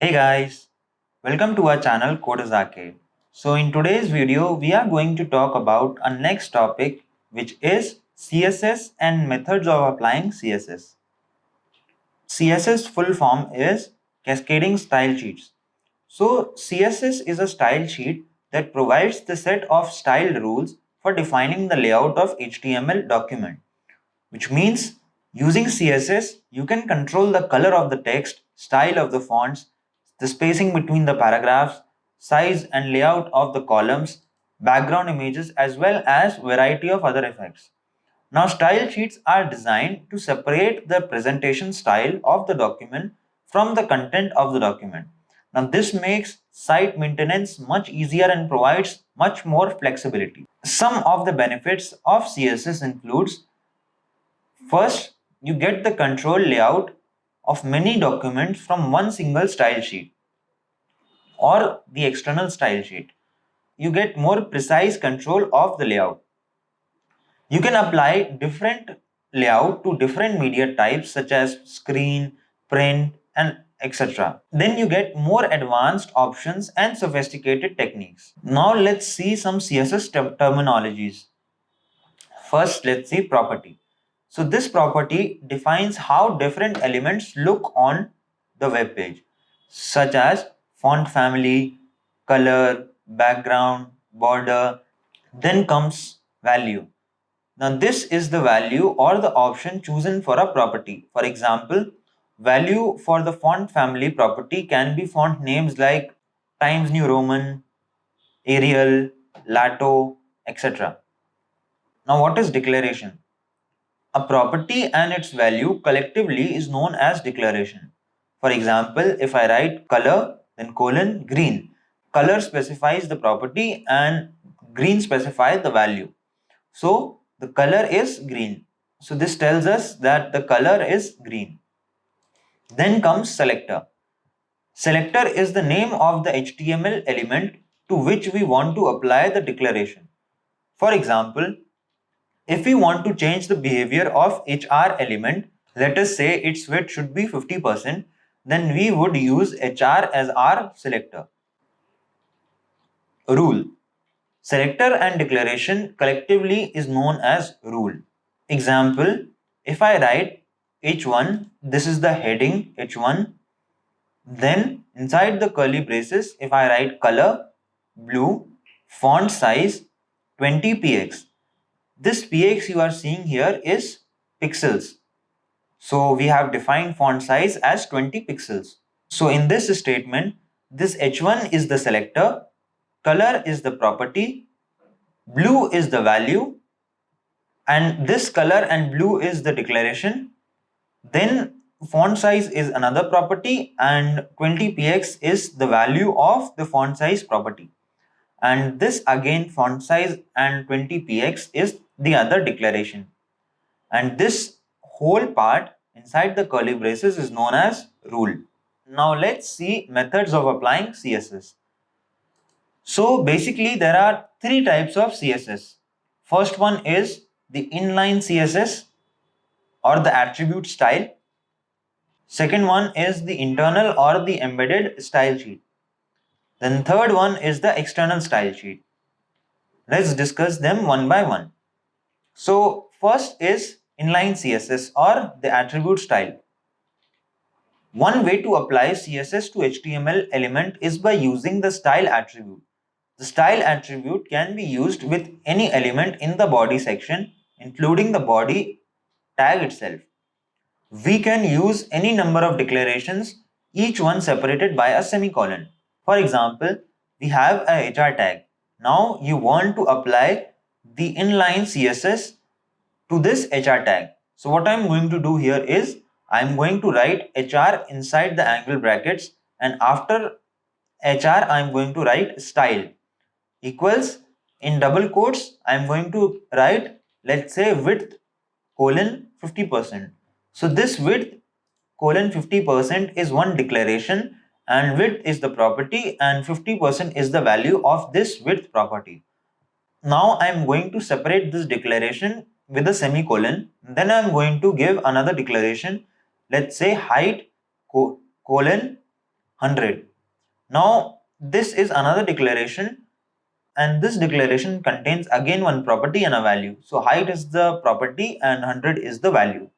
Hey guys, welcome to our channel Coders Arcade. So in today's video, we are going to talk about our next topic, which is CSS and methods of applying CSS. CSS full form is Cascading Style Sheets. So CSS is a style sheet that provides the set of style rules for defining the layout of HTML document, which means using CSS, you can control the color of the text, style of the fonts, the spacing between the paragraphs, size and layout of the columns, background images, as well as variety of other effects. Now, style sheets are designed to separate the presentation style of the document from the content of the document. Now, this makes site maintenance much easier and provides much more flexibility. Some of the benefits of CSS includes: first, you get the control layout of many documents from one single style sheet or the external style sheet. You get more precise control of the layout. You can apply different layout to different media types such as screen, print, and etc. Then you get more advanced options and sophisticated techniques. Now let's see some CSS terminologies. First, let's see property. So this property defines how different elements look on the web page, such as font family, color, background, border. Then comes value. Now this is the value or the option chosen for a property. For example, value for the font family property can be font names like Times New Roman, Arial, Lato, etc. Now what is declaration? A property and its value collectively is known as declaration. For example, if I write color, then colon green. Color specifies the property and green specifies the value. So the color is green. So this tells us that the color is green. Then comes selector. Selector is the name of the HTML element to which we want to apply the declaration. For example, if we want to change the behavior of HR element, let us say its width should be 50%, then we would use HR as our selector. Rule. Selector and declaration collectively is known as rule. Example, if I write H1, this is the heading H1, then inside the curly braces, if I write color, blue, font size 20 px, this px you are seeing here is pixels. So we have defined font size as 20 pixels. So in this statement, this h1 is the selector, color is the property, blue is the value, and this color and blue is the declaration. Then font size is another property and 20 px is the value of the font size property. And this again font size and 20 px is the other declaration. And this whole part inside the curly braces is known as rule. Now let's see methods of applying CSS. So basically there are three types of CSS. First one is the inline CSS or the attribute style. Second one is the internal or the embedded style sheet. Then third one is the external style sheet. Let's discuss them one by one. So first is inline CSS or the attribute style. One way to apply CSS to HTML element is by using the style attribute. The style attribute can be used with any element in the body section, including the body tag itself. We can use any number of declarations, each one separated by a semicolon. For example, we have a HR tag. Now you want to apply the inline CSS to this HR tag. So what I'm going to do here is I'm going to write HR inside the angle brackets, and after HR I'm going to write style equals, in double quotes I'm going to write, let's say, width colon 50%. So this width colon 50% is one declaration, and width is the property and 50% is the value of this width property. Now I am going to separate this declaration with a semicolon. Then I am going to give another declaration. Let's say height colon 100. Now this is another declaration, and this declaration contains again one property and a value. So height is the property and 100 is the value.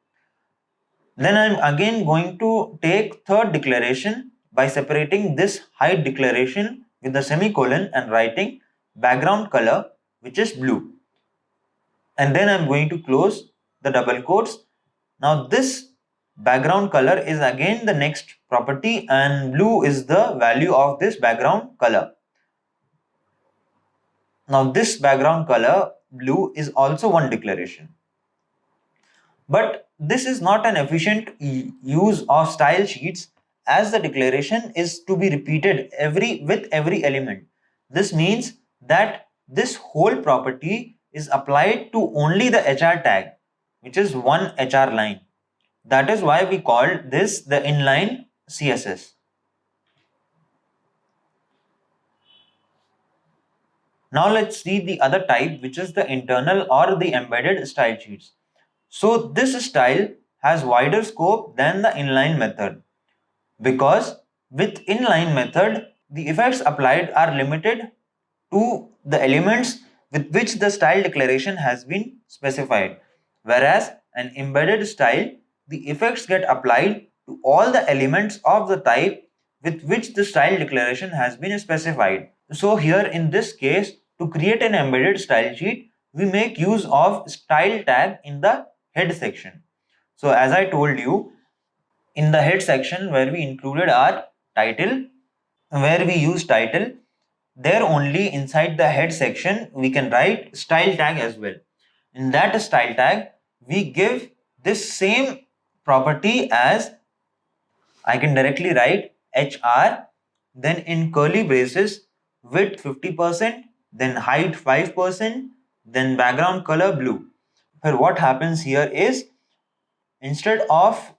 Then I'm again going to take third declaration by separating this height declaration with the semicolon and writing background color, which is blue. And then I'm going to close the double quotes. Now this background color is again the next property, and blue is the value of this background color. Now this background color blue is also one declaration. But this is not an efficient use of style sheets, as the declaration is to be repeated with every element. This means that this whole property is applied to only the HR tag, which is one HR line. That is why we called this the inline CSS. Now let's see the other type, which is the internal or the embedded style sheets. So this style has wider scope than the inline method, because with inline method, the effects applied are limited to the elements with which the style declaration has been specified. Whereas an embedded style, the effects get applied to all the elements of the type with which the style declaration has been specified. So here in this case, to create an embedded style sheet, we make use of style tag in the head section. So as I told you, in the head section where we included our title, where we use title, there only inside the head section we can write style tag as well. In that style tag, we give this same property as, I can directly write HR, then in curly braces width 50%, then height 5%, then background color blue. But what happens here is, instead of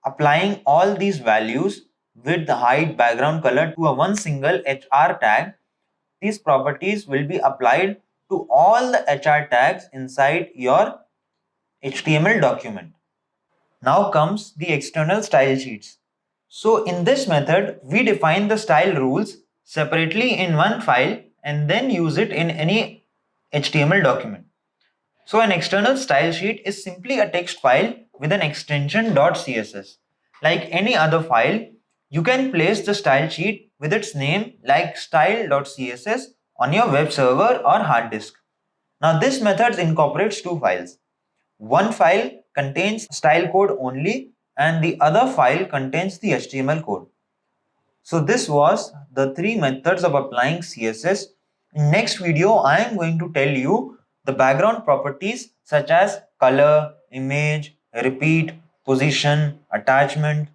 applying all these values with the height, background color to a one single HR tag, these properties will be applied to all the HR tags inside your HTML document. Now comes the external style sheets. So in this method, we define the style rules separately in one file and then use it in any HTML document. So an external style sheet is simply a text file with an extension .css. Like any other file, you can place the style sheet with its name like style.css on your web server or hard disk. Now this method incorporates two files. One file contains style code only and the other file contains the HTML code. So this was the three methods of applying CSS. In next video, I am going to tell you the background properties such as color, image, repeat, position, attachment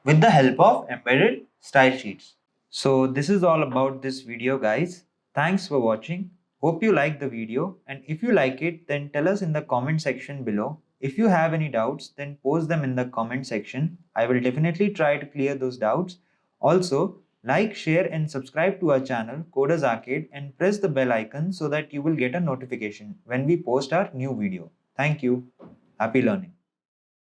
with the help of embedded style sheets. So this is all about this video, guys. Thanks for watching. Hope you like the video, and if you like it, then tell us in the comment section below. If you have any doubts, then post them in the comment section. I will definitely try to clear those doubts. Also, like, share and subscribe to our channel Coders Arcade and press the bell icon so that you will get a notification when we post our new video. Thank you. Happy learning.